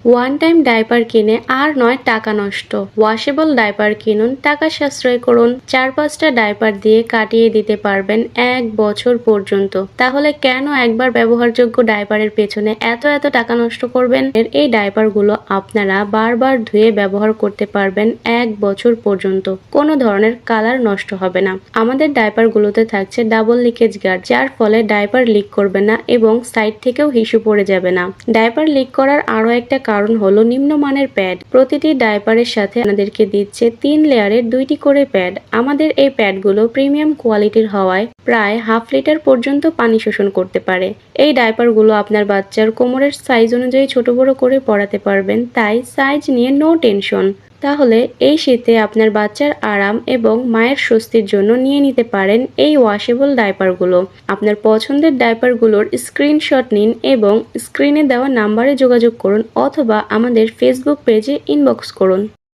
One time diaper কিনে আর নয় টাকা নষ্ট। ওয়াশেবল ডাইপার কিনুন, টাকা সাশ্রয় করুন। 4-5টা ডাইপার দিয়ে কাটিয়ে দিতে পারবেন 1 বছর পর্যন্ত। তাহলে কেন একবার ব্যবহারযোগ্য ডাইপারের পেছনে এত টাকা নষ্ট করবেন? এই ডাইপারগুলো আপনারা বারবার ধুয়ে ব্যবহার করতে পারবেন 1 বছর পর্যন্ত। কোনো ধরনের কালার নষ্ট হবে না। আমাদের ডাইপারগুলোতে থাকছে ডাবল লিকেজ গার্ড, যার ফলে ডাইপার লিক করবে না এবং সাইড থেকেও হিসু পড়ে যাবে না। ডাইপার লিক করার আরো একটা কারণ হলো নিম্নমানের প্যাড। প্রতিটি ডাইপারের সাথে আপনাদেরকে দিচ্ছে 3 লেয়ারের 2টি করে প্যাড। আমাদের এই প্যাডগুলো প্রিমিয়াম কোয়ালিটির হওয়ায় প্রায় হাফ লিটার পর্যন্ত পানি শোষণ করতে পারে। এই ডাইপারগুলো আপনার বাচ্চার কোমরের সাইজ অনুযায়ী ছোট বড় করে পরাতে পারবেন, তাই সাইজ নিয়ে নো টেনশন। তাহলে এই শীতে আপনার বাচ্চার আরাম এবং মায়ের স্বস্তির জন্য নিয়ে নিতে পারেন এই ওয়াশেবল ডাইপারগুলো। আপনার পছন্দের ডাইপারগুলোর স্ক্রিনশট নিন এবং স্ক্রিনে দেওয়া নাম্বারে যোগাযোগ করুন অথবা আমাদের ফেসবুক পেজে ইনবক্স করুন।